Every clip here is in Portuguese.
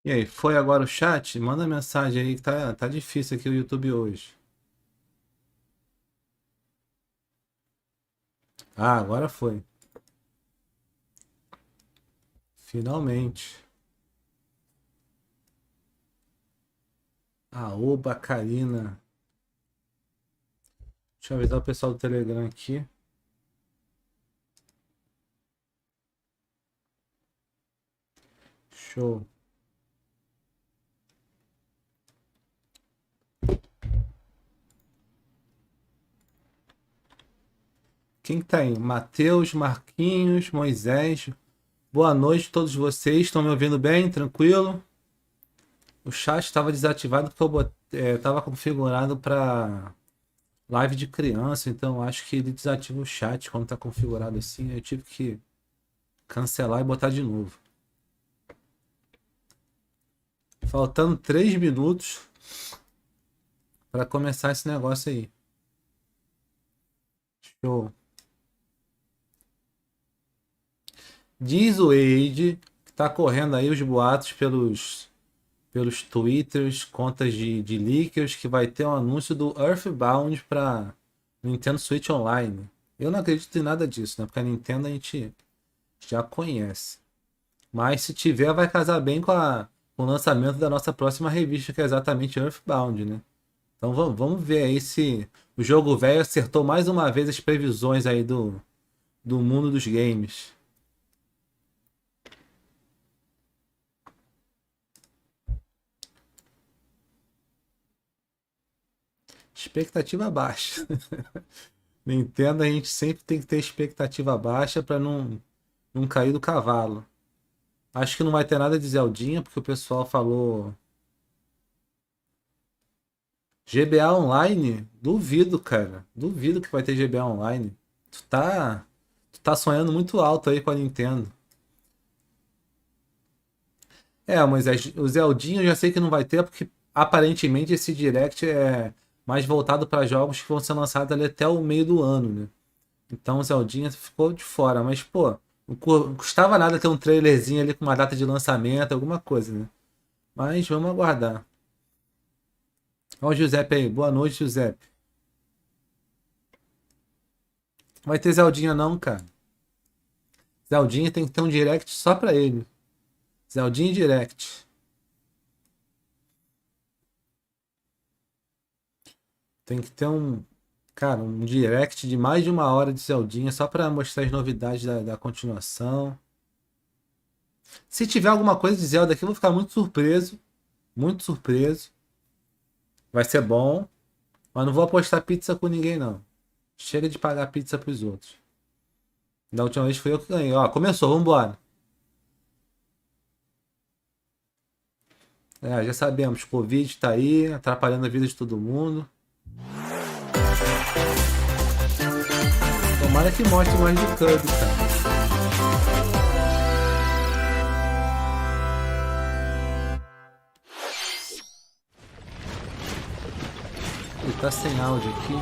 E aí, foi agora o chat? Manda mensagem aí que tá difícil aqui o YouTube hoje. Ah, agora foi. Finalmente. Oba, Karina. Deixa eu avisar o pessoal do Telegram aqui. Show. Quem que tá aí? Matheus, Marquinhos, Moisés. Boa noite a todos vocês. Estão me ouvindo bem? Tranquilo? O chat estava desativado porque eu estava configurado para live de criança, então acho que ele desativa o chat quando está configurado assim. Eu tive que cancelar e botar de novo. Faltando 3 minutos para começar esse negócio aí. Show. Diz o Wade que tá correndo aí os boatos pelos twitters, contas de leakers, que vai ter um anúncio do Earthbound para Nintendo Switch Online. Eu não acredito em nada disso, né? Porque a Nintendo a gente já conhece. Mas se tiver, vai casar bem com o lançamento da nossa próxima revista, que é exatamente Earthbound, né? Então vamos ver aí se o Jogo Véio acertou mais uma vez as previsões aí do mundo dos games. Expectativa baixa. Nintendo, a gente sempre tem que ter expectativa baixa para não cair do cavalo. Acho que não vai ter nada de Zeldinha, porque o pessoal falou GBA Online? Duvido, cara. Duvido que vai ter GBA Online. Tu tá sonhando muito alto aí com a Nintendo. Mas o Zeldinha eu já sei que não vai ter, porque aparentemente esse Direct é mais voltado para jogos que vão ser lançados ali até o meio do ano, né? Então o Zeldinha ficou de fora, mas pô, não custava nada ter um trailerzinho ali com uma data de lançamento, alguma coisa, né? Mas vamos aguardar. Olha o Giuseppe aí, boa noite, Giuseppe. Não vai ter Zeldinha não, cara. Zeldinha tem que ter um direct só pra ele. Zeldinha Direct. Tem que ter cara, um direct de mais de 1 hora de Zeldinha só pra mostrar as novidades da continuação. Se tiver alguma coisa de Zelda aqui, eu vou ficar muito surpreso. Muito surpreso. Vai ser bom. Mas não vou apostar pizza com ninguém, não. Chega de pagar pizza pros outros. Da última vez foi eu que ganhei. Ó, começou, vambora. Já sabemos, Covid tá aí, atrapalhando a vida de todo mundo. Tomara que mostre mais de Kirby, cara. Ele tá sem áudio aqui.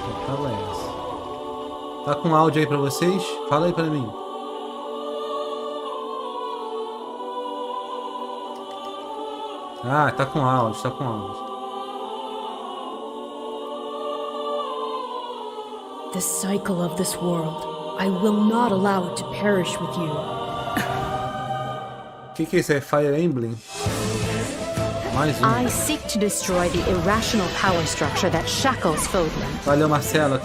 Que tava essa? Tá com áudio aí pra vocês? Fala aí pra mim. Tá com áudio, tá com áudio. The cycle of this world. I will not allow it to perish with you. Que é isso? É Fire Emblem? Mais um. I seek to destroy the irrational power structure that shackles foemen. Valeu, Marcelo.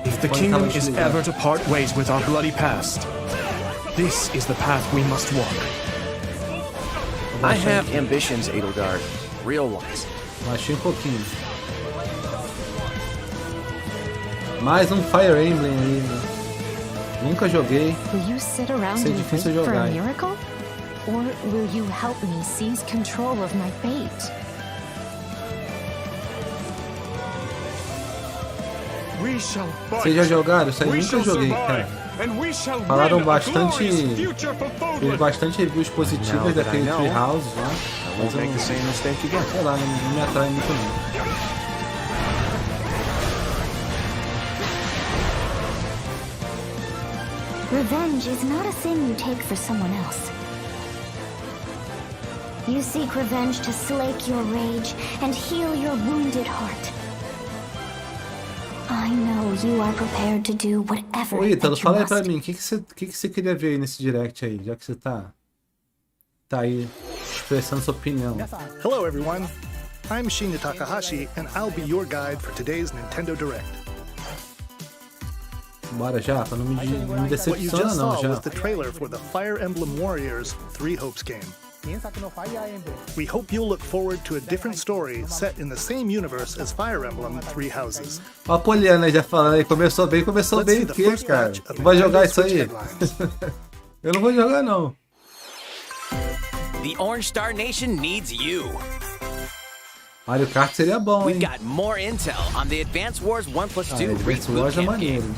If the kingdom is ever to part ways with our bloody past, this is the path we must walk. I have ambitions, Edelgard. Real ones. Baixei um pouquinho. Mais um Fire Emblem aí, né? Nunca joguei. Will you sit around Isso é and difícil wait for a jogar. miracle? Or will you help me seize control of my fate? Vocês já jogaram? Isso aí eu nunca joguei, cara. Falaram bastante. Teve bastante reviews positivas daquele Treehouse lá. Mas eu não sei lá, não me atrai muito não. Revenge is not a thing you take for someone else. You seek revenge to slake your rage and heal your wounded heart. I know you are prepared to do whatever Ô, Ítalo, that you fala aí pra must. mim, o que você queria ver aí nesse direct aí, já que você tá aí expressando sua opinião. Hello everyone, I'm Shinya Takahashi and I'll be your guide for today's Nintendo Direct. Bora já, pra não me What you decepciona just não, saw já. was the trailer for the Fire Emblem Warriors 3 Hopes game. We hope you'll look forward to a different story set in the same universe as Fire Emblem 3 Houses. Ó a Poliana aí já falando aí, começou bem Let's o see the quê, first cara? batch of Tu vai jogar Nintendo isso Switch aí? headlines. Eu não vou jogar não. The Orange Star Nation needs you. Mario Kart seria bom, hein? We've got more intel on the Advance Wars 1+2 Advance reboot Wars é campaign. maneiro.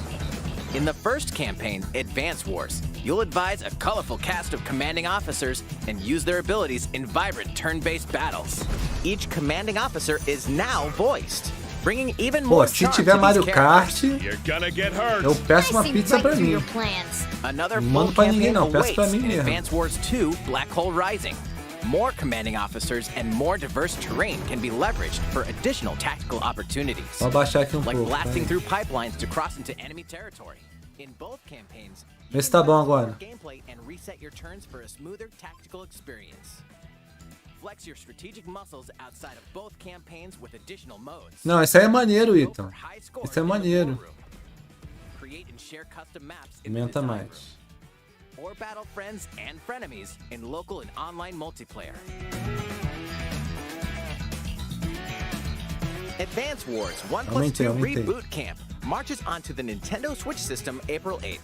In the first campaign, Advance Wars, you'll advise a colorful cast of commanding officers and use their abilities in vibrant turn-based battles. Each commanding officer is now voiced, bringing even Pô, more se charm tiver to Mario these characters. Kart, You're gonna get hurt. eu peço uma I see pizza right pra through mim. your plans. Another Não full mando pra ninguém campaign não, peço pra awaits mim in mesmo. Advance Wars 2 Black Hole Rising. More commanding officers and more diverse terrain can be leveraged for additional tactical opportunities. Vou abaixar aqui Like pouco. blasting Tá? through pipelines to cross into enemy territory. In both campaigns, Vê se tá bom agora. gameplay and reset your turns for a smoother tactical experience. Flex your strategic muscles outside of both campaigns with additional modes. Não, isso aí é maneiro, Go Ítalo. for high scores Isso é in the maneiro. war room. Create and share custom maps in the Aumenta design mais. room. Or battle friends and frenemies in local and online multiplayer. Advance Wars 1+2 Aumentei. Reboot Camp marches onto the Nintendo Switch system April 8th.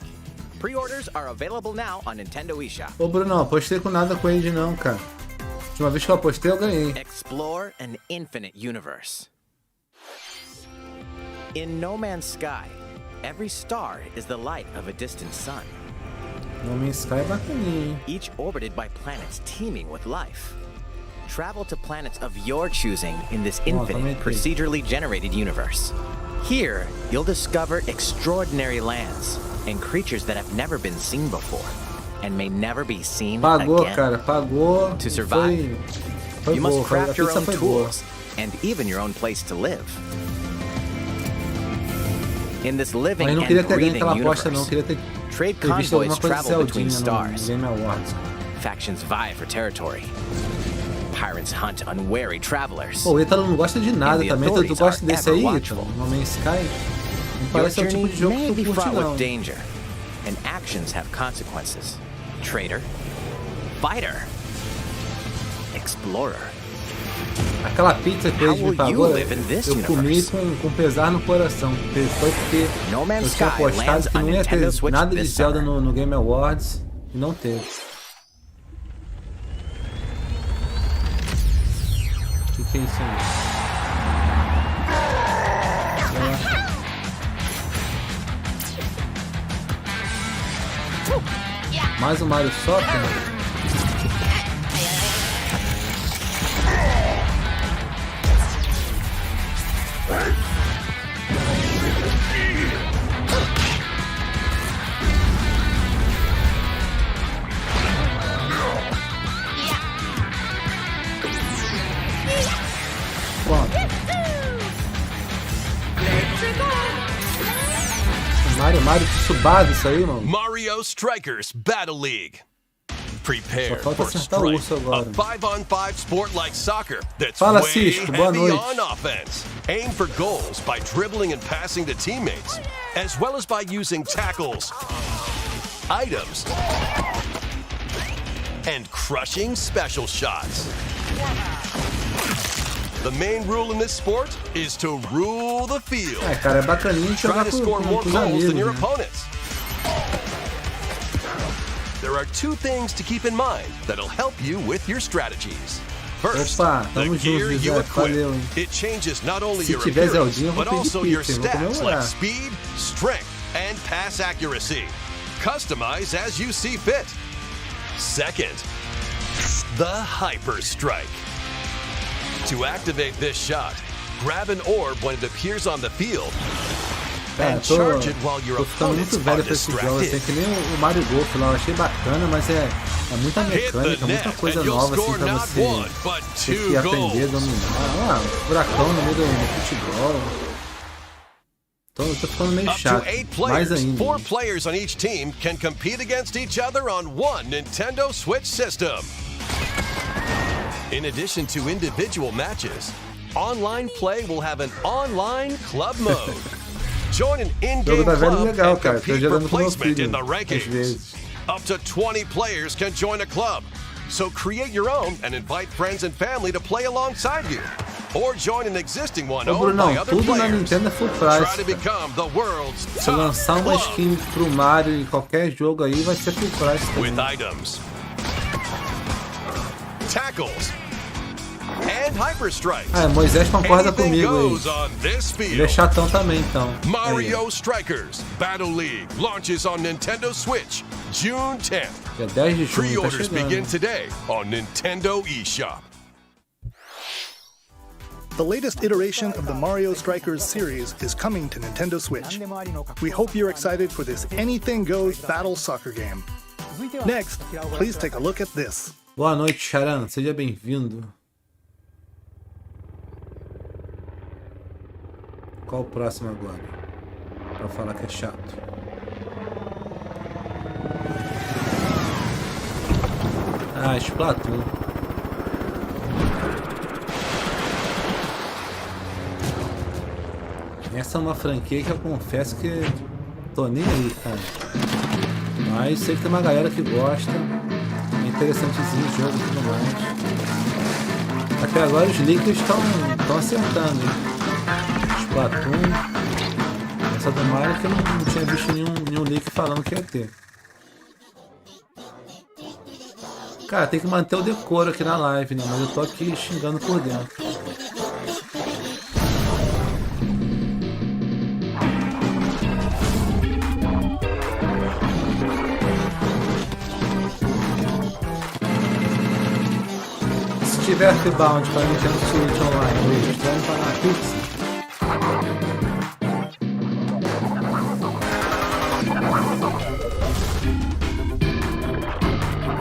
Pre-orders are available now on Nintendo eShop. Ô, Bruno, não apostei com nada com ele não, cara. Última vez que eu apostei, eu ganhei. Explore an infinite universe. In No Man's Sky, every star is the light of a distant sun, No Man's Sky é bacaninho, hein? each orbited by planets teeming with life. Travel to planets of your choosing in this infinite, aumentei. procedurally generated universe. Here, you'll discover extraordinary lands and creatures that have never been seen before and may never be seen Pagou, again. cara, pagou. To survive, Foi you boa, must foi, a craft your pizza own foi boa. tools and even your own place to live. In this living Mas não and queria ter ganho breathing aquela aposta não, universe, queria ter trade visto alguma convoys coisa de travel between Zeldinha no stars. Game Awards. Factions vie for territory. Pirates hunt unwary travelers. Pô, o Ítalo não gosta de nada And the também, tu authorities gosta are desse ever aí, watchful. Ítalo? No Man's Sky? Não Your parece o tipo journey de jogo may que be tu curte fraught não. with danger, and actions have consequences. Traitor, fighter, explorer. Aquela pizza que How eles me will you pagou, live in this eu comi universe? com pesar no coração. Foi porque No Man's eu tinha Sky apostado lands que on não ia Nintendo ter Switch nada de this Zelda summer. no Game Awards e não teve. O que é isso aí? Mais um Mario Soccer? Mario Tsubasa isso aí, mano. Mario Strikers Battle League. Prepare Só falta for acertar o urso Strike, agora. a 5-on-5 sport like soccer that's Fala, way Cisco, boa heavy noite. on offense. Aim for goals by dribbling and passing to teammates, as well as by using tackles, items, and crushing special shots. The main rule in this sport is to rule the field. É, cara, é bacaninho Try jogar to com score more os goals amigos, than your né? opponents. There are two things to keep in mind that'll help you with your strategies. First, Opa, the tamo gear junto, you Zé, equip. valeu, hein? It changes not only Se your tiver appearance, Zeldinha, eu vou but pedir also your pizza, hein? Vou stats comemorar. like speed, strength, and pass accuracy. Customize as you see fit. Second, the Hyper Strike. To activate this shot, grab an orb when it appears on the field Cara, and charge it while your tô ficando opponents muito are velho pra esse jogo, assim, distracted. que nem o Mario Golf lá, eu achei bacana, mas é É muita mecânica, muita coisa nova assim pra você ter que aprender a dominar. Furacão no meio do futebol. Tô ficando meio chato. Mais ainda. 4 players on each team can compete against each other on one Nintendo Switch system. In addition to individual matches, online play will have an online club mode. Join an in-game club and compete for placement in the rankings. Up to 20 players can join a club. So create your own and invite friends and family to play alongside you. Or join an existing one owned by other tudo na players. Nintendo é full price. Try to become the world's Se top lançar uma club. skin pro Mario em qualquer jogo aí, vai ser full price também. With items, tackles, and hyper strikes. Moisés concorda Anything comigo goes aí. on this field. Ele é chatão também, então. Mario Strikers Battle League launches on Nintendo Switch June 10th. Dia 10 de junho, tá Pre-orders begin chegando. today on Nintendo eShop. The latest iteration of the Mario Strikers series is coming to Nintendo Switch. We hope you're excited for this anything goes battle soccer game. Next, please take a look at this. Boa noite, Charan. Seja bem-vindo. Qual o próximo agora? Pra falar que é chato. Splatoon. Essa é uma franquia que eu confesso que tô nem aí, cara. Mas sei que tem uma galera que gosta. É interessantezinho o jogo e tudo mais. Até agora os leakers estão acertando, hein? Splatoon. Essa do Mario que eu não tinha visto nenhum leak falando que ia ter. Cara, tem que manter o decoro aqui na live, né? Mas eu tô aqui xingando por dentro. Se tiver Earthbound para Nintendo Switch Online, eles vão pagar a pizza.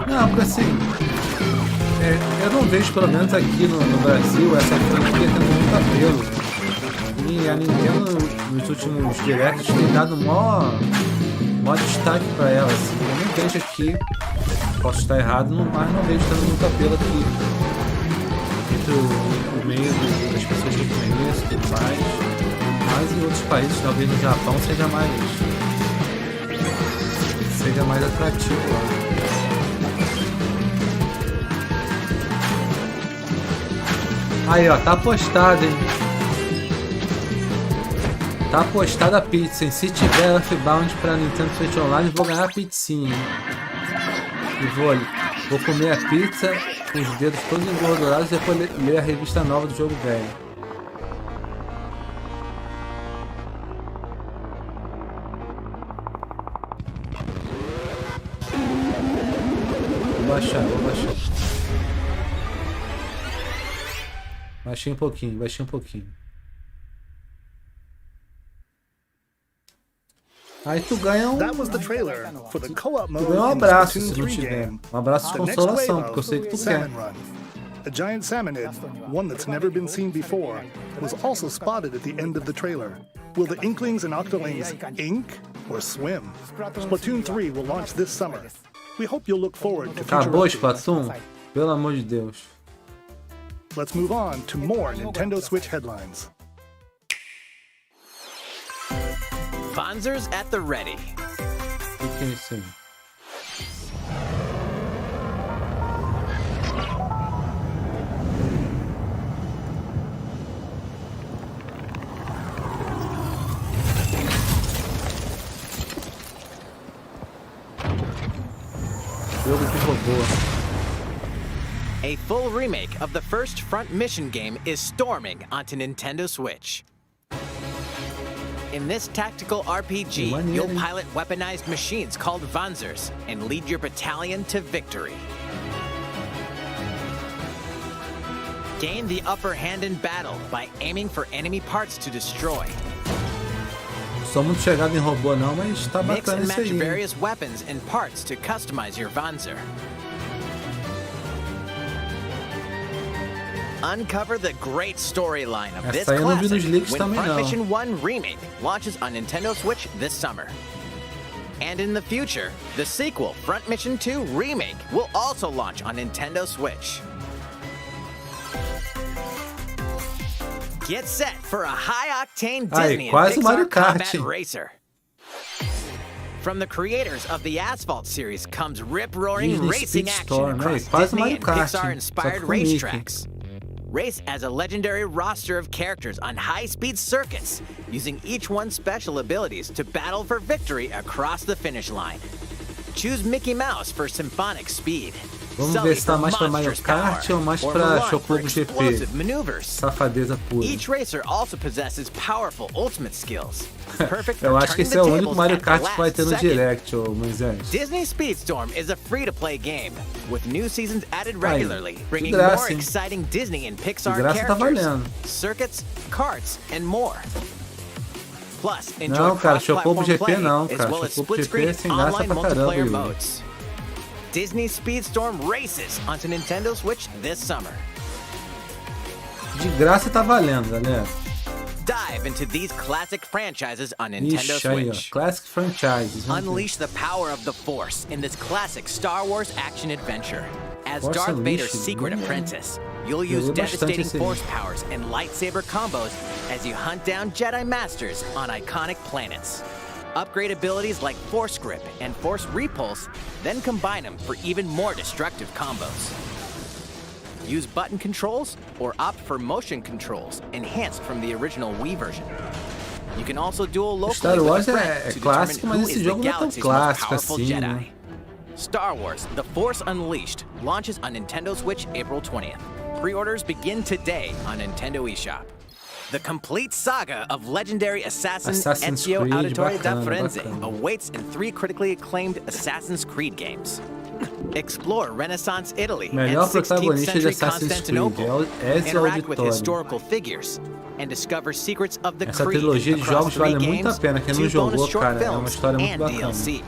Não, porque assim, eu não vejo, pelo menos aqui no Brasil, essa franquia tendo muito apelo. E a Nintendo, nos últimos directs, tem dado maior destaque pra ela. Assim. Eu não vejo aqui, posso estar errado, mas não vejo tendo muito apelo aqui. Entre o meio das pessoas que eu conheço e tudo mais. Mas em outros países, talvez no Japão, seja mais atrativo. Ó. Aí, ó, tá postado, hein? Tá postada a pizza, hein? Se tiver Earthbound pra Nintendo Switch Online, vou ganhar a pizzinha, hein? E vou comer a pizza com os dedos todos engordurados e depois ler a revista nova do Jogo Véio. Vou baixar. Baixei um pouquinho. Aí tu ganha That was the trailer for the co-op tu mode ganha um in abraço Splatoon se não 3 tiver. game. Um abraço de The next consolação, wave porque eu sei que tu of quer. Salmon Run. A giant salmonid, one that's never been seen before, was also spotted at the end of the trailer. Will the Inklings and Octolings ink or swim? Splatoon 3 will launch this summer. We hope you'll look forward to future Acabou, updates. Splatoon? Pelo amor de Deus. Let's move on to more Nintendo Switch headlines. Fonzers at the ready. O que é isso aí? Jogo de robô. A full remake of the first Front Mission game is storming onto Nintendo Switch. In this tactical RPG, you'll pilot weaponized machines called Fonzers and lead your battalion to victory. Gain the upper hand in battle by aiming for enemy parts to destroy. Sou muito chegado em robô não, mas tá Mix bacana and isso match aí. various weapons and parts to customize your Vonzer. Uncover the great storyline of this Essa aí eu não vi nos classic leaks when também Front não. Mission 1 Remake launches on Nintendo Switch this summer. And in the future, the sequel, Front Mission 2 Remake, will also launch on Nintendo Switch. Get set for a high-octane Disney and quase Mario Pixar Kart. combat racer. From the the of the Asphalt series comes rip-roaring Disney racing Speedstorm, action across quase Disney Mario and Kart, Pixar-inspired só que com Mickey. racetracks. Race as a legendary roster of characters on high-speed circuits, using each one's special abilities to battle for victory across the finish line. Choose Mickey Mouse for symphonic speed. Vamos Sully ver se tá for mais pra Mario monstrous power, Kart ou mais or pra Mulan for Jogo GP. explosive maneuvers. Safadeza pura. Each racer also possesses powerful ultimate skills. Perfect for Eu acho que turning esse é the o único tables Mario at the Kart que vai last ter no second. Direct, ô Moisés. Disney Speedstorm is a free-to-play game with new seasons added regularly, bringing graça, more hein? exciting Disney and Pixar De graça tá characters, valendo. circuits, karts, and more. Plus, enjoy Não, cara, Chocobo cross-platform GP play, não, as cara. well as Chocobo GP split-screen é sem graça online pra caramba, multiplayer Yuri. modes. Disney Speedstorm races onto Nintendo Switch this summer. De graça tá valendo, galera. Dive into these classic franchises on Nintendo Ixi, aí, ó. Switch. Classic Franchises. Vamos ver. Unleash the power of the Force in this classic Star Wars action adventure. As Force Darth Vader's Unleashed, secret né? apprentice, you'll Eu use vi bastante devastating esse aí. Force powers and lightsaber combos as you hunt down Jedi Masters on iconic planets. Upgrade abilities like Force Grip and Force Repulse, then combine them for even more destructive combos. Use button controls or opt for motion controls enhanced from the original Wii version. You can also duel locally Star with Wars a é friend to clássico, determine mas who esse is the jogo não é tão galaxy's most clássico powerful assim, Jedi. né? Star Wars The Force Unleashed launches on Nintendo Switch April 20th. Pre-orders begin today on Nintendo eShop. The complete saga of legendary assassin Assassin's Ezio Creed, Auditore da bacana, Firenze bacana. awaits in 3 critically acclaimed Assassin's Creed games. Explore Renaissance Italy and Melhor 16th protagonista de century Assassin's Creed Constantinople. é Ezio Interact with Auditore. historical figures and discover secrets of the Essa Creed trilogia de across jogos 3 vale muito a games, pena. Quem não 2 bonus jogou, short cara, é uma films, história muito and bacana. DLC.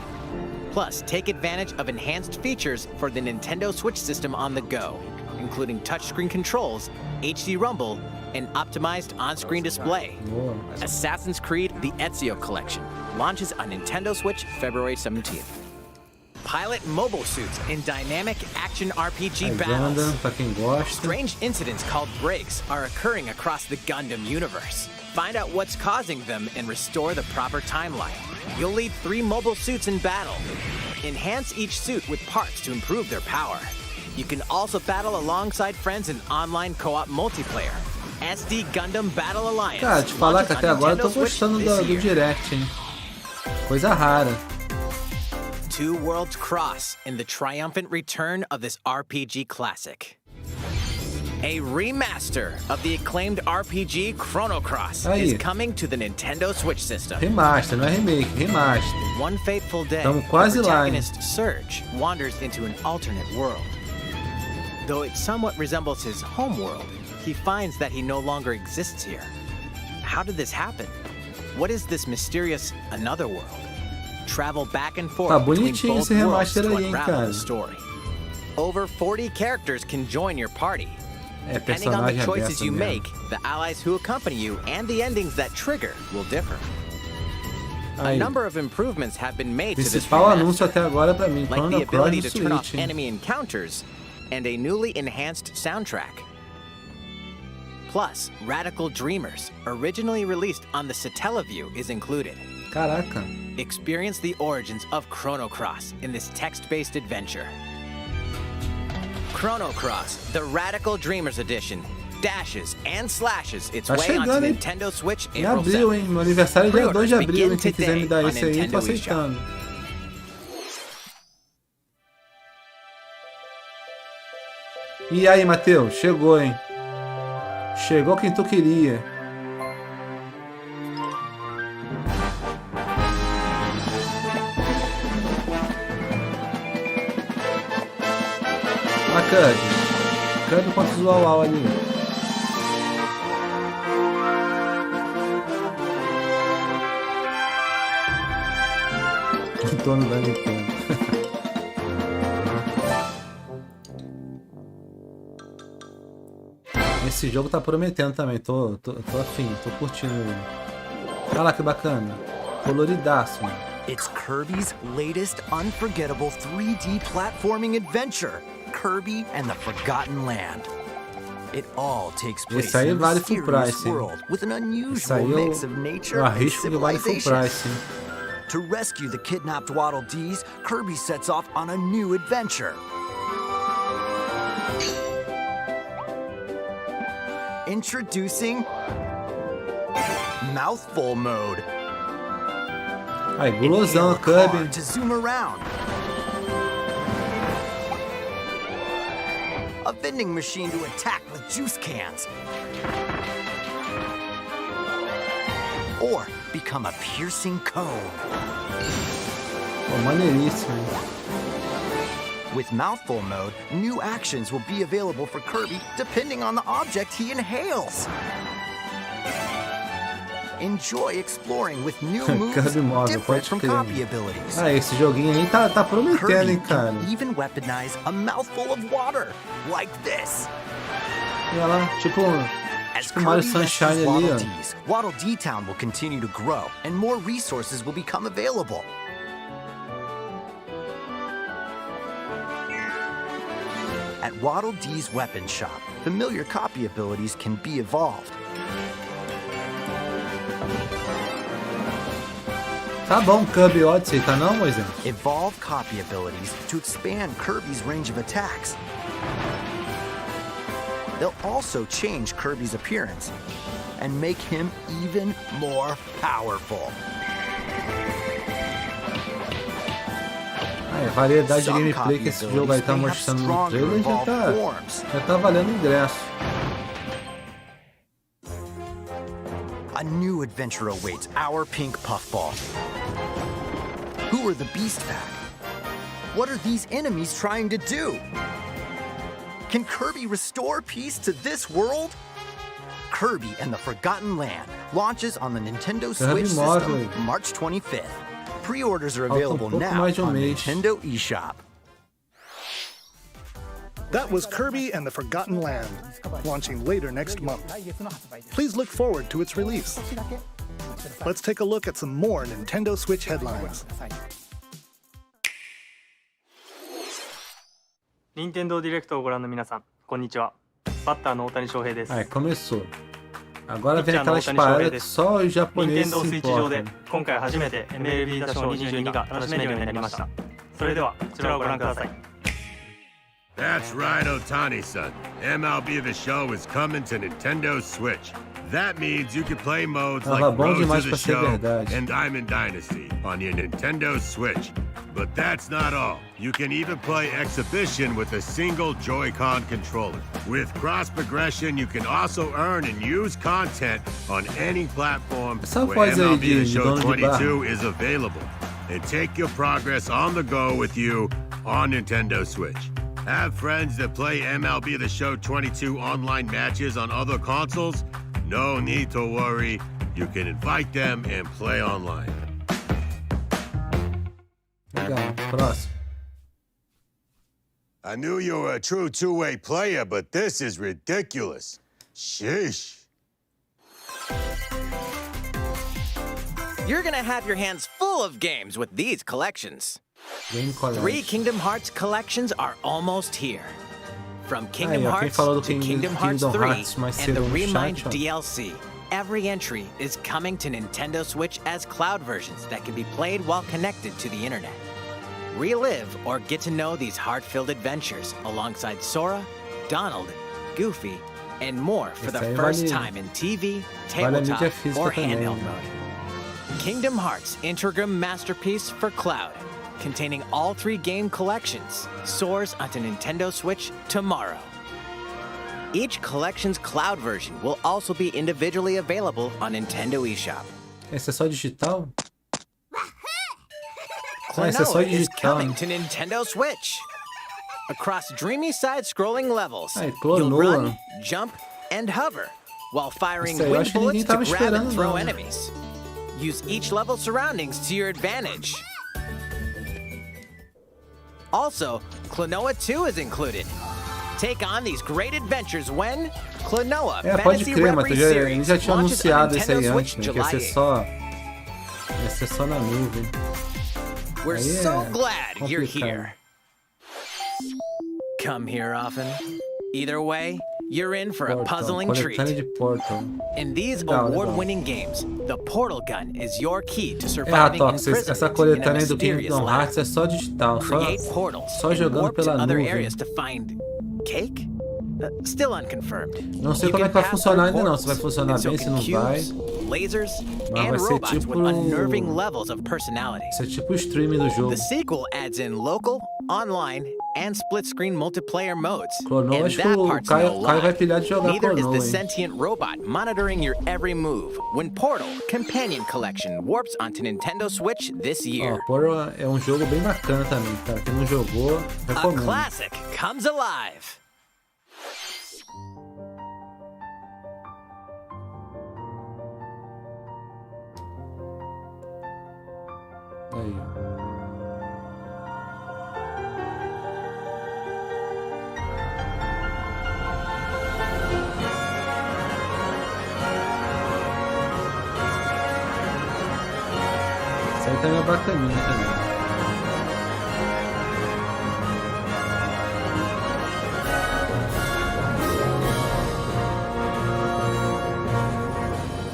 Plus, take advantage of enhanced features for the Nintendo Switch system on the go, including touchscreen controls, HD Rumble, and optimized on-screen display. Boa. Assassin's Creed The Ezio Collection launches on Nintendo Switch February 17th. Pilot mobile suits in dynamic action RPG Aí, battles. Gundam, pra quem gosta. Strange incidents called breaks are occurring across the Gundam universe. Find out what's causing them and restore the proper timeline. You'll lead 3 mobile suits in battle. Enhance each suit with parts to improve their power. You can also battle alongside friends in online co-op multiplayer. SD Gundam Battle Alliance. Cara, te falar que launches até on agora eu tô Nintendo Switch gostando this do year. Direct, hein? Coisa rara. 2 worlds cross in the triumphant return of this RPG classic. A remaster of the acclaimed RPG Chrono Cross Aí. is coming to the Nintendo Switch system. Remaster, não é remake, remaster. One fateful day, Tamo the quase lá, hein? protagonist Surge wanders into an alternate world. Though it somewhat resembles his home world, he finds that he no longer exists here. How did this happen? What is this mysterious another world? Travel back and forth Tá between bonitinho both esse worlds remaster to aí, hein, unravel cara. the story. Over 40 characters can join your party. É Depending on the personagem choices aberto you mesmo. make, the allies who accompany you and the endings that trigger will differ. A Aí, number of improvements have been made to this principal remaster, anúncio até agora pra mim, like the Chrono ability Cross to no turn off Switch, hein? enemy encounters and a newly enhanced soundtrack. Plus, Radical Dreamers, originally released on the Satellaview, is included. Caraca. Experience the origins of Chrono Cross in this text-based adventure. Chrono Cross, the Radical Dreamers Edition, dashes and slashes its Tá way onto chegando, hein? Nintendo Switch Em April abril, 7th. hein? Meu aniversário é dia 2 de abril, hein? Quem Begin quiser me dar today esse aí, tô on Nintendo aceitando. E aí, Matheus? Chegou, hein? Chegou quem tu queria. A Cud. Cud contra o Uau ali. O dono da Nintendo. esse jogo tá prometendo também. Tô afim, tô curtindo. Olha lá que bacana. Coloridaço, mano. It's Kirby's latest unforgettable 3D platforming adventure, Kirby and the Forgotten Land. It all takes place Esse aí in a vale full mysterious price, hein? world with an Esse unusual aí mix of eu nature and arrisco que vale full civilization. price, hein? To rescue the kidnapped Waddle Dees, Kirby sets off on a new adventure. Introducing Mouthful Mode. Aí, gulosão, Inhale a Kirby. car to zoom around. A vending machine to attack with juice cans. Or become a piercing cone. Pô, maneiríssimo, hein? With Mouthful Mode, new actions will be available for Kirby depending on the object he inhales. Enjoy exploring with new moves Kirby móvel, different pode from crer. copy abilities. Ah, esse joguinho aí tá prometendo, hein, Kirby cara. can even weaponize a mouthful of water, like this. Olha lá, tipo As Mario Kirby Sunshine rescues ali, Waddle ó. Dees, Waddle Dee Town will continue to grow, and more resources will become available. At Waddle Dee's weapon shop, familiar copy abilities can be evolved. Tá bom, Kirby Odyssey, tá não, Moisés? Evolve copy abilities to expand Kirby's range of attacks. They'll also change Kirby's appearance and make him even more powerful. Aí, variedade de Some gameplay copy que esse jogo aí tá abilities may have mostrando no stronger trailer evolved forms. já tá valendo ingresso. A new adventure awaits our pink puffball. Who are the Beast Pack? What are these enemies trying to do? Can Kirby restore peace to this world? Kirby and the Forgotten Land launches on the Nintendo Switch system móvel. March 25th. Pre-orders are Falta available pouco now mais de on mês. Nintendo eShop. That was Kirby and the Forgotten Land, launching later next month. Please look forward to its release. Let's take a look at some more Nintendo Switch headlines. 任天堂ディレクトをご覧の皆さん、こんにちは。バッターの大谷翔平です。 Aí, começou. Agora ピッチ vem ャーの大 aquelas 谷翔平 paradas で que す。 só os 任 japoneses 天堂 se スイッチ上で importam. 今回初めて MLB 打賞22が楽しめるようになりました。それではこちらをご覧ください。 That's right, Otani-san. MLB The Show is coming to Nintendo Switch. That means you can play modes like Tava bom Road to demais the pra ser Show verdade. and Diamond Dynasty on your Nintendo Switch. But that's not all. You can even play Exhibition with a single Joy-Con controller. With cross-progression, you can also earn and use content on any platform Essa where voz aí MLB The de Show dono de bar. 22 is available. And take your progress on the go with you on Nintendo Switch. Have friends that play MLB The Show 22 online matches on other consoles? No need to worry. You can invite them and play online. Legal, próximo. I knew you were a true two-way player, but this is ridiculous. Sheesh. You're gonna have your hands full of games with these collections. Game College. 3 Kingdom Hearts collections are almost here. From Kingdom Aí, ó, quem Hearts falou do to Kingdom Hearts Kingdom 3 Hearts mais and the cedo no Remind chat, ó. DLC, every entry is coming to Nintendo Switch as cloud versions that can be played while connected to the internet. Relive or get to know these heart-filled adventures alongside Sora, Donald, Goofy, and more for the Esse aí first vale- time in TV, vale a mídia tabletop, física or também, handheld né? mode. Kingdom Hearts Integrum Masterpiece for Cloud, containing all 3 game collections, soars onto Nintendo Switch tomorrow. Each collection's cloud version will also be individually available on Nintendo eShop. Esse é só digital? Ah, esse é só Klonoa is digital. coming to Nintendo Switch. Across dreamy side-scrolling levels, Ai, you'll Klonoa. run, jump, and hover while firing Isso aí eu wind acho que bullets ninguém to tava grab esperando, and throw não, né? enemies. Use each level's surroundings to your advantage. Also, Klonoa 2 is included. Take on these great adventures when Klonoa É, pode Fantasy crer, mas Reverie ele já Series tinha launches on anunciado esse aí Nintendo antes, Switch né? Que ia July ser 8th. Ia ser só na nuvem. We're Aí so é glad you're complicado. here. Come here often. Either way, you're in for a puzzling treat. Coletânea de Portal. In these Legal, award-winning games, the portal gun is your key to É, surviving Ratox, essa imprisonment in a coletânea do mysterious Kingdom lab. Hearts é só digital, Create portals só and jogando warp to pela other nuvem. areas to find cake? Still unconfirmed. Não sei You como é can que vai pass funcionar through ainda não, se vai portals, funcionar and so bem, se can não vai. cubes, lasers, Mas and vai ser robots with tipo unnerving levels of personality. Isso é tipo o stream do jogo. The sequel adds in local, online, and split-screen multiplayer modes. Clonou, And acho que that o part's Caio no vai lie. pilhar de jogar Neither is Clonou, the hein? sentient robot monitoring your every move when Portal Companion Collection warps onto Nintendo Switch this year. Ó, Portal é um jogo bem bacana também, cara. Quem não jogou, A recomendo. classic comes alive. Aí, ó. Isso aí também é bacaninha também.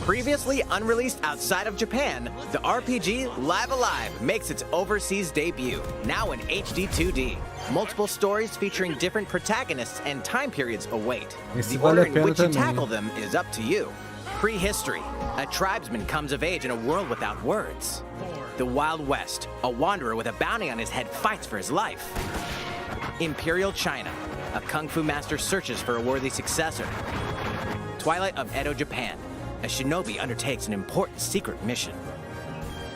Previously unreleased outside of Japan, the RPG Live Alive makes its overseas debut, now in HD 2D. Multiple stories featuring different protagonists and time periods await. Esse The vale order a in pena which you também. tackle them is up to you. Prehistory. A tribesman comes of age in a world without words. The Wild West. A wanderer with a bounty on his head fights for his life. Imperial China. A kung fu master searches for a worthy successor. Twilight of Edo, Japan. A shinobi undertakes an important secret mission.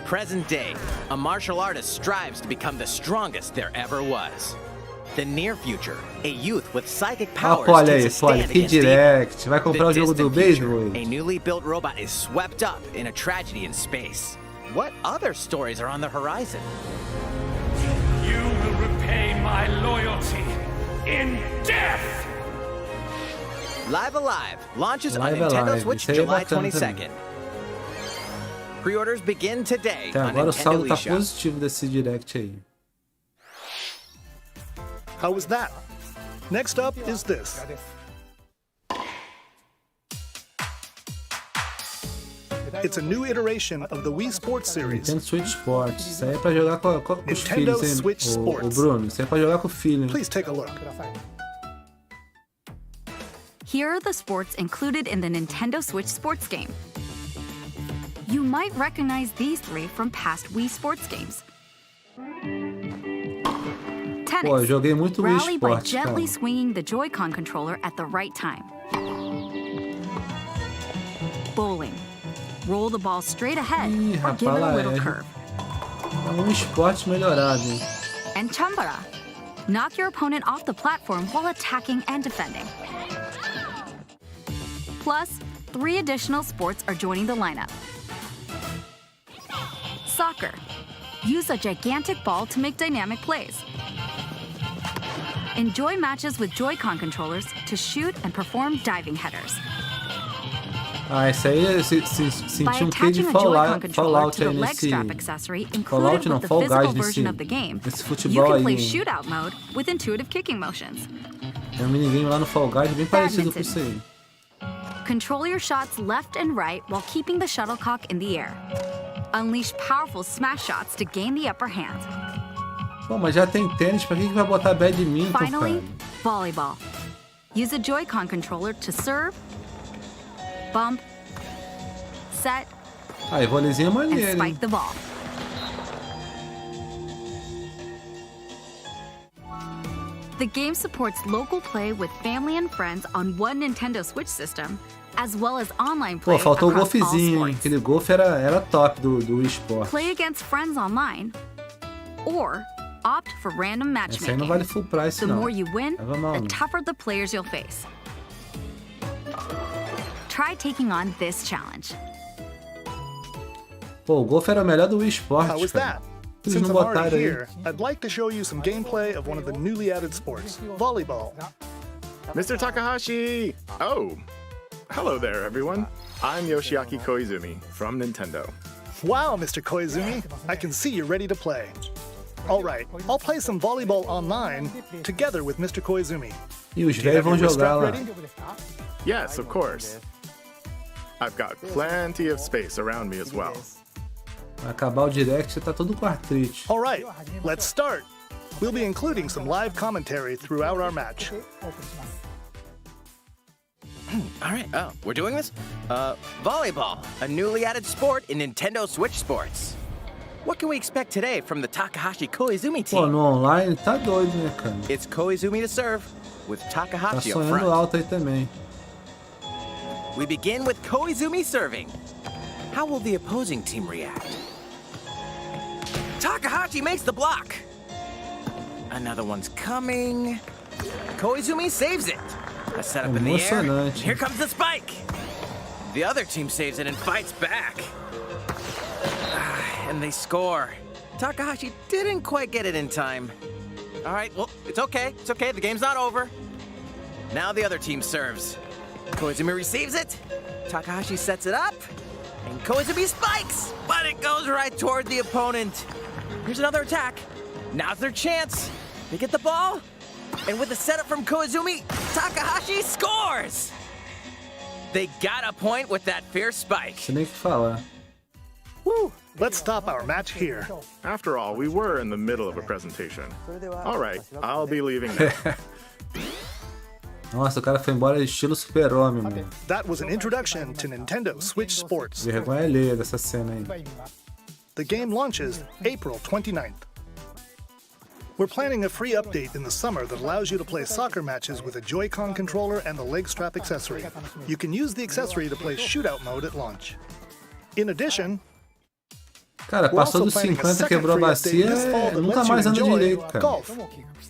Present day, a martial artist strives to become the strongest there ever was. The near future, a youth with psychic powers olha takes aí, a stand olha, que against evil. direct. Vai comprar o The jogo do distant future, beisebol? a newly built robot is swept up in a tragedy in space. What other stories are on the horizon? You will repay my loyalty in death! Live Alive launches Live on Nintendo Alive, Switch isso aí é July bacana 22nd. Pre-orders begin today Até on agora o saldo Nintendo tá eShop. positivo desse direct aí. How was that? Next up is this. It's a new iteration of the Wii Sports series. Nintendo Switch Sports. Isso aí é pra jogar com os Nintendo filhos, hein? Switch O Sports. Bruno. Isso aí é pra jogar com o filho, hein? Please take a look. Here are the sports included in the Nintendo Switch Sports game. You might recognize these three from past Wii Sports games. Tennis. Pô, eu joguei muito Wii Rally by Sports, cara. gently swinging the Joy-Con controller at the right time. Bowling. Roll the ball straight ahead Ih, or give rapaz, it a lá little é. curve. É um esporte melhorado, hein? And Chambara. Knock your opponent off the platform while attacking and defending. Plus, 3 additional sports are joining the lineup. Soccer. Use a gigantic ball to make dynamic plays. Enjoy matches with Joy-Con controllers to shoot and perform diving headers. Ah, esse aí senti By um quê de attaching a Joy-Con controller Fallout to the aí leg nesse... strap accessory Fallout included não, with the Fall physical Guys version nesse, of the game, nesse you futebol can aí. play shootout mode with intuitive kicking motions. Tem um minigame lá no Fall Guys bem parecido com isso aí. Control your shots left and right while keeping the shuttlecock in the air. Unleash powerful smash shots to gain the upper hand. Pô, mas já tem tênis, pra que vai botar badminton, Finally, cara? volleyball. Use a Joy-Con controller to serve, bump, set, Aí, voleizinho é and maneiro, hein? spike the ball. The game supports local play with family and friends on one Nintendo Switch system, as well as online play Pô, faltou o across all golfezinho, hein? sports. Aquele golfe era top do esporte. Play against friends online, or opt for random Esse aí não matchmaking. vale full price, The não. more you win, Leva mal, the não. tougher the players you'll face. Try taking on this challenge. Pô, o golfe era o melhor do esporte, How was cara. that? Eles Since não I'm botaram already aí. here, I'd like to show you some gameplay of one of the newly added sports, volleyball. Mr. Takahashi! Oh, hello there, everyone. I'm Yoshiaki Koizumi from Nintendo. Wow, Mr. Koizumi, I can see you're ready to play. All right, I'll play some volleyball online together with Mr. Koizumi. E os velhos vão jogar lá. Yes, of course. I've got plenty of space around me as well. Vai acabar o direct, você tá todo com artrite. All right, let's start. We'll be including some live commentary throughout our match. All right, we're doing this? Volleyball, a newly added sport in Nintendo Switch Sports. What can we expect today from the Takahashi Koizumi team? Pô, no online tá doido, né, cara? It's Koizumi to serve, with Tá Takahashi up sonhando front. alto aí também. We begin with Koizumi serving. How will the opposing team react? Takahashi makes the block. Another one's coming. Koizumi saves it. A setup in the air. Emocionante. Here comes the spike. The other team saves it and fights back. And they score. Takahashi didn't quite get it in time. All right, well, it's okay. It's okay. The game's not over. Now the other team serves. Koizumi receives it. Takahashi sets it up. And Koizumi spikes, but it goes right toward the opponent. Here's another attack. Now's their chance. They get the ball. And with the setup from Koizumi, Takahashi scores! They got a point with that fierce spike. Você nem o que falar. Woo! Let's stop our match here. After all, we were in the middle of a presentation. All right, I'll be leaving now. Nossa, o cara foi embora estilo super-homem, mano. That was an introduction to Nintendo Switch Sports. Vergonha alheia dessa cena aí. The game launches April 29th. We're planning a free update in the summer that allows you to play soccer matches with a Joy-Con controller and the leg strap accessory. You can use the accessory to play shootout mode at launch. In addition, cara, passou dos 50, quebrou a bacia, nunca mais anda direito, cara.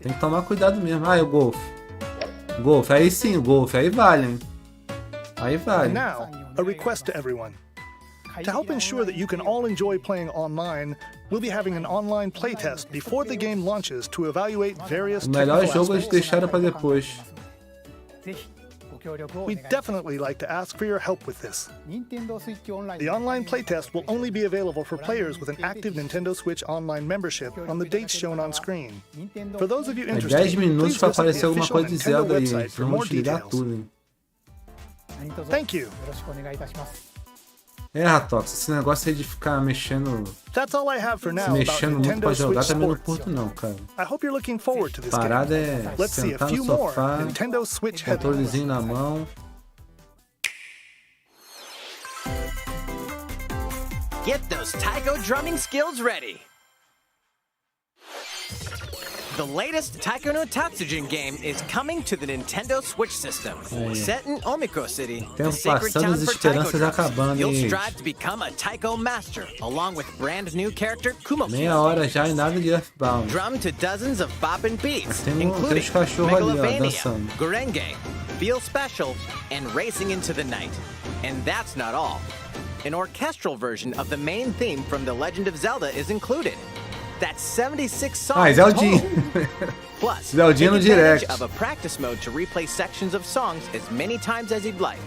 Tem que tomar cuidado mesmo. Ah, é o golfe. Golfe, aí sim, o golfe, aí vale, hein? Aí vale. And now, a request to everyone. To help ensure that you can all enjoy playing online, we'll be having an online playtest before the game launches to evaluate various O melhor technical jogo eles aspects. deixaram pra depois. We'd definitely like to ask for your help with this. The online playtest will only be available for players with an active Nintendo Switch Online membership on the dates shown on screen. For those of you É interested, 10 minutos please pra visit aparecer the alguma official coisa de Nintendo Zelda aí, website for senão more vamos ligar details. tudo, hein? Thank you. É, Ratox, esse negócio aí de ficar mexendo, That's all I have for se now about mexendo muito pra Nintendo jogar Switch também não Sports. curto não, cara. I hope you're looking forward to this A parada game. é Let's see a sentar no few more sofá, Nintendo Switch headlines. controlezinho na mão. Get those taiko drumming skills ready. The latest Taiko no Tatsujin game is coming to the Nintendo Switch system. Set in Omiko City, the Tempo sacred passando, town as for taiko esperanças drums, acabando, you'll hein, strive to become a taiko master, along with brand new character Kumoki. Meia hora já e nada de Earthbound. Drum to dozens of boppin' beats, Tem including os cachorros ali, ó, Megalovania, dançando. Gurenge, Feel Special, and Racing into the Night. And that's not all. An orchestral version of the main theme from The Legend of Zelda is included. That's 76 songs Zeldinho. total. Plus, Zeldinho no take advantage direct. of a practice mode to replay sections of songs as many times as you'd like.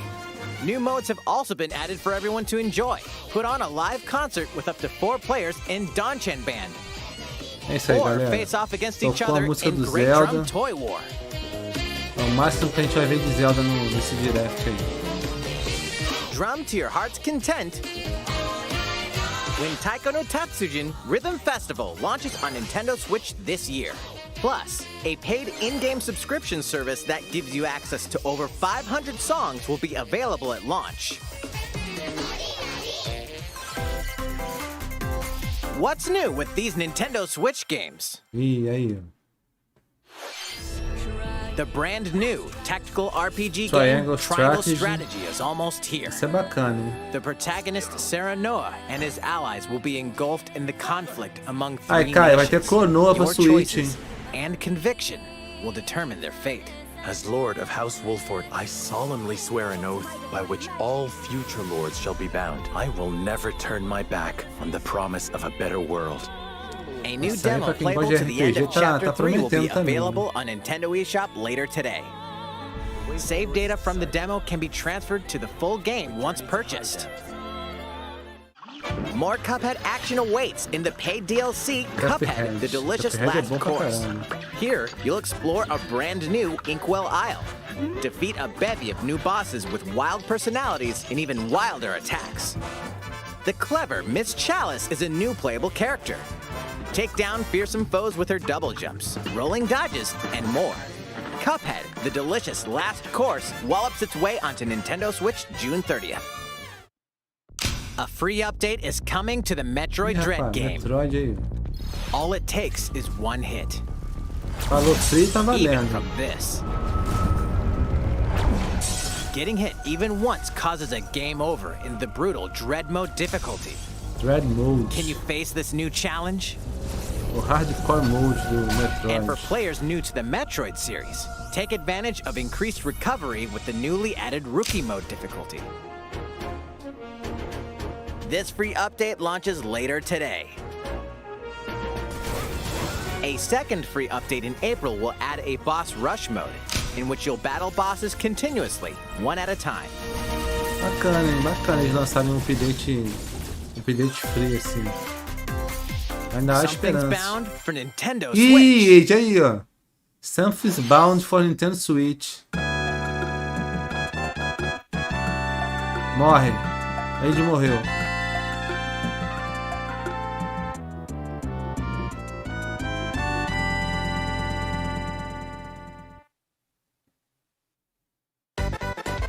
New modes have also been added for everyone to enjoy. Put on a live concert with up to 4 players in Donchan Band. É isso aí, Or galera. face off against each Tocou a other música in do Great Zelda. Drum Toy War. É o máximo que a gente vai ver de Zelda nesse direct aí. Drum to your heart's content when Taiko no Tatsujin Rhythm Festival launches on Nintendo Switch this year. Plus, a paid in-game subscription service that gives you access to over 500 songs will be available at launch. What's new with these Nintendo Switch games? Ih, aí, ó. The brand new tactical RPG Triangle game Triangle Strategy. Strategy is almost here. Isso é bacana, hein? The protagonist Sarah Noah and his allies will be engulfed in the conflict among 3 Ai, Kai, vai ter nations. Coroa pra Your Switch, hein? choices and conviction will determine their fate. As Lord of House Wolford, I solemnly swear an oath by which all future lords shall be bound. I will never turn my back on the promise of a better world. A new Isso aí, demo pra quem playable gosta to de the end RPG, of Chapter tá 3 will be prometendo também. available on Nintendo eShop later today. Save data from the demo can be transferred to the full game once purchased. More Cuphead action awaits in the paid DLC, Cuphead, the Delicious Last Course. Here, you'll explore a brand new Inkwell Isle. Defeat a bevy of new bosses with wild personalities and even wilder attacks. The clever Miss Chalice is a new playable character. Take down fearsome foes with her double jumps, rolling dodges, and more. Cuphead, the Delicious Last Course, wallops its way onto Nintendo Switch June 30th. A free update is coming to the Metroid Dread game. Metroid aí. All it takes is one hit. Falou free, tá Even valendo. from this. Getting hit even once causes a game over in the brutal Dread Mode difficulty. Dread Mode. Can you face this new challenge? O hardcore mode do Metroid. And for players new to the Metroid series, take advantage of increased recovery with the newly added Rookie Mode difficulty. This free update launches later today. A second free update in April will add a boss rush mode, in which you'll battle bosses continuously, one at a time. Bacana, hein? Bacana eles lançarem um update free assim. Ainda há Something's esperança. bound for Nintendo Switch. Ih, aí ó. Something's bound for Nintendo Switch. Morre. Age morreu.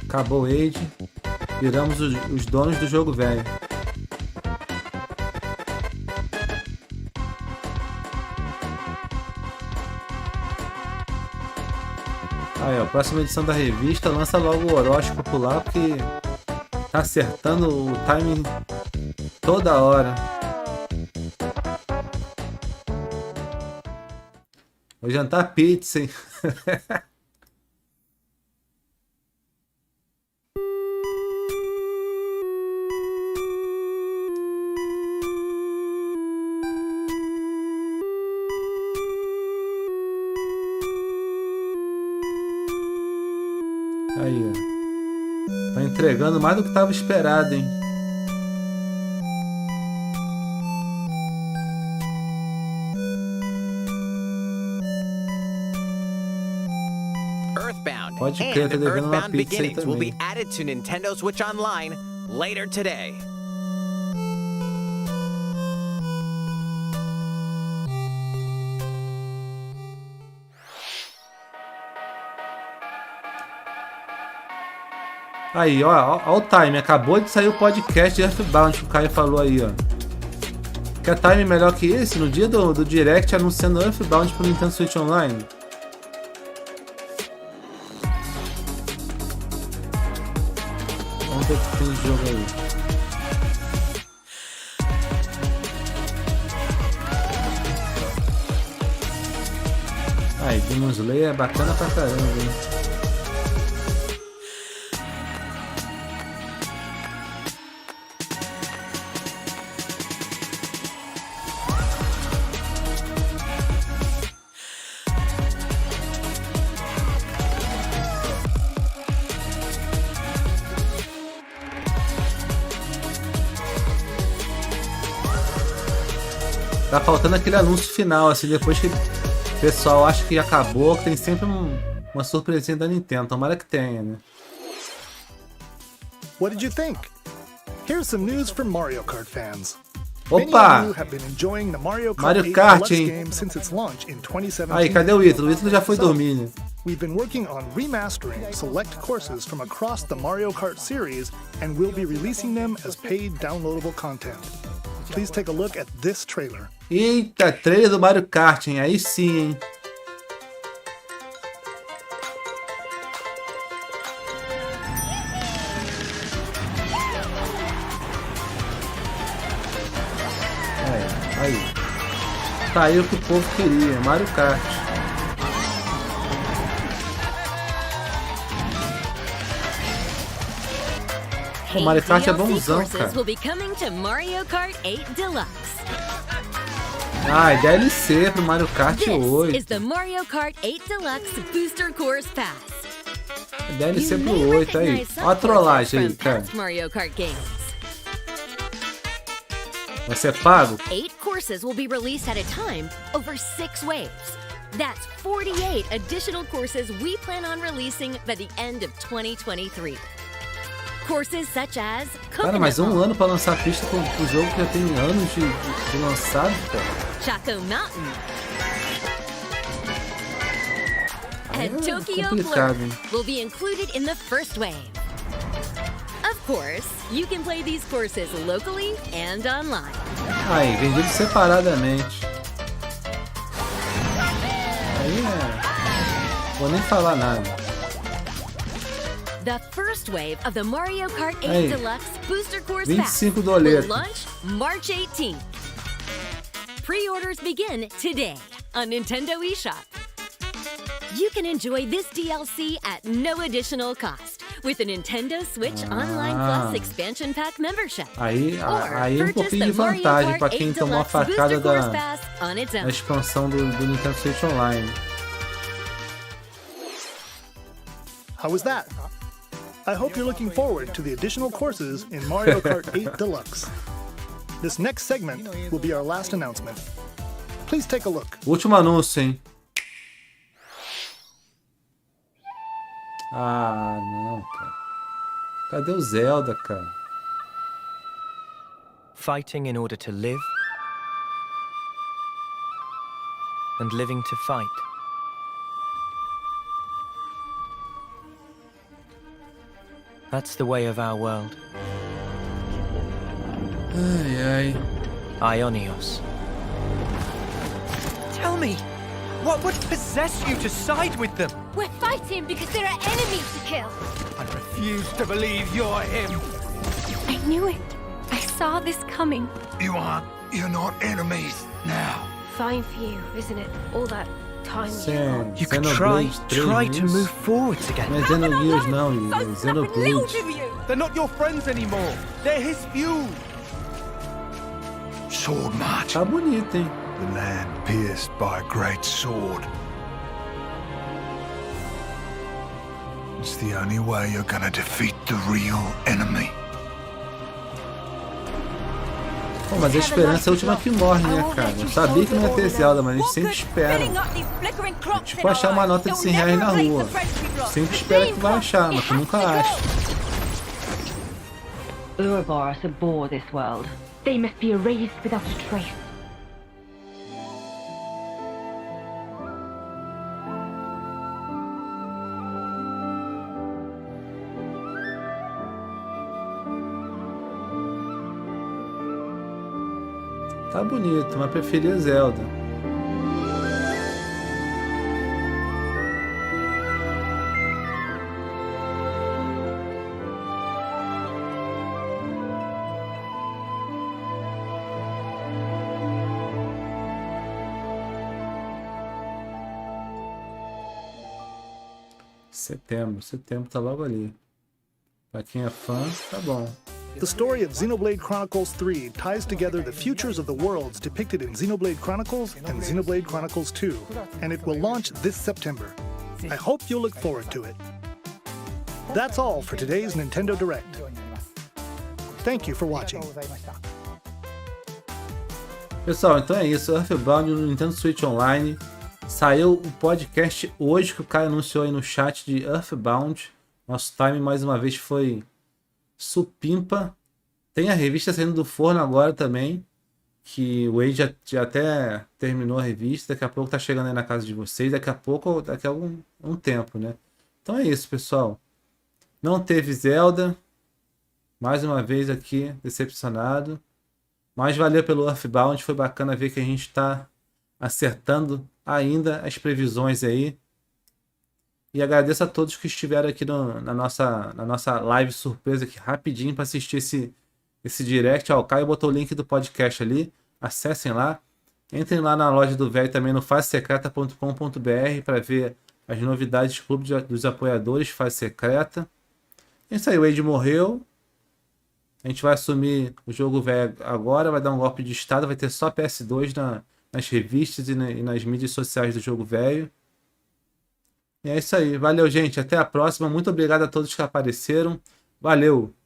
Acabou o Age. Viramos os donos do jogo velho. Aí, ó, próxima edição da revista lança logo o horóscopo lá, porque tá acertando o timing toda hora. Vou jantar pizza, hein? Aí, ó. Tá entregando mais do que tava esperado, hein? Pode crer, tá And devendo uma Earthbound pizza aí Beginnings will be também. added to Nintendo Switch Online later today. Aí, ó o time. Acabou de sair o podcast de Earthbound que o Caio falou aí, ó. Quer time melhor que esse? No dia do Direct anunciando Earthbound pro Nintendo Switch Online? Vamos ver o que tem de jogo aí. Aí, Demon Slayer é bacana pra caramba, hein? Tá faltando aquele anúncio final, assim, depois que o pessoal acha que acabou, que tem sempre uma surpresinha da Nintendo. Tomara que tenha, né? What did you think? Here's some news for Mario Kart fans. Opa! Many of you have been enjoying the Mario Kart Mario 8 Kart, Deluxe hein? game since its launch in 2017. Aí, cadê o Ítalo? O Ítalo já foi dormir, né? We've been working on remastering select courses from across the Mario Kart series, and we'll be releasing them as paid downloadable content. Please take a look at this trailer. Eita, trailer do Mario Kart, hein? Aí sim, hein? Aí. Tá aí o que o povo queria, Mario Kart. O Mario Kart é bonzão, cara. Will be coming to Mario Kart 8 Deluxe. Ah, DLC pro Mario Kart This 8. is the Mario Kart 8 Deluxe Booster Course Pass. DLC pro 8 aí. Olha a trollagem aí, cara. Mario Kart games. Vai ser pago? 8 courses will be released at a time over 6 waves. That's 48 additional courses we plan on releasing by the end of 2023. Courses such as Cara, mas um ano pra lançar a pista com o jogo que já tem anos de lançado, cara. Chaco Mountain and É Tokyo complicado, Blur hein? will be included in the first wave. Of course, you can play these courses locally and online. Aí, vendido separadamente. Aí vou nem falar nada. The first wave of the Mario Kart 8 Aí, Deluxe Booster Course Pass 25 will doletas. launch March 18th. Pre-orders begin today on Nintendo eShop. You can enjoy this DLC at no additional cost with a Nintendo Switch Online Plus Expansion Pack membership. Aí um purchase pouquinho de the Mario vantagem Kart pra quem 8 tomou a Deluxe facada Booster Course da Pass on its own. expansão do Nintendo Switch Online. How was that? I hope you're looking forward to the additional courses in Mario Kart 8 Deluxe. This next segment will be our last announcement. Please take a look. Último anúncio, hein? Ah, não, cara. Cadê o Zelda, cara? Fighting in order to live, and living to fight. That's the way of our world. Ai, ai. Ionios. Tell me, what would possess you to side with them? We're fighting because there are enemies to kill. I refuse to believe you're him. I knew it. I saw this coming. You're not enemies now. Fine for you, isn't it? All that time You could try to move forwards again. Não é Xenogears não, é Xenoblade. They're not your friends anymore. They're his feud. Sword march. Tá bonito, hein? The land pierced by a great sword. It's the only way you're gonna defeat the real enemy. Pô, mas a esperança é a última que morre, né, cara? Eu sabia que não ia ter Zelda, mas a gente sempre espera. É tipo achar uma nota de 100 reais na rua. Sempre espera que vai achar, mas tu nunca acha. Ouroboros abhor this world. They must be erased without a trace. Tá bonito, mas preferia Zelda. Setembro tá logo ali. Pra quem é fã, tá bom. The story of Xenoblade Chronicles 3 ties together the futures of the worlds depicted in Xenoblade Chronicles and Xenoblade Chronicles 2, and it will launch this September. I hope you'll look forward to it. That's all for today's Nintendo Direct. Thank you for watching. Pessoal, então é isso. Earthbound no Nintendo Switch Online. Saiu o podcast hoje que o cara anunciou aí no chat de Earthbound. Nosso time mais uma vez foi supimpa. Tem a revista saindo do forno agora também, que o Veja já até terminou a revista. Daqui a pouco tá chegando aí na casa de vocês. Daqui a algum tempo, né? Então é isso, pessoal. Não teve Zelda. Mais uma vez aqui, decepcionado. Mas valeu pelo Earthbound. Foi bacana ver que a gente tá acertando ainda as previsões aí. E agradeço a todos que estiveram aqui na nossa live surpresa aqui rapidinho para assistir esse direct. Ó, o Caio botou o link do podcast ali. Acessem lá. Entrem lá na loja do Véio também no fasesecreta.com.br para ver as novidades do Clube dos Apoiadores Fase Secreta. É isso aí, o Wade morreu. A gente vai assumir o Jogo Véio agora, vai dar um golpe de estado, vai ter só PS2 nas revistas e nas mídias sociais do Jogo Véio. E é isso aí. Valeu, gente. Até a próxima. Muito obrigado a todos que apareceram. Valeu!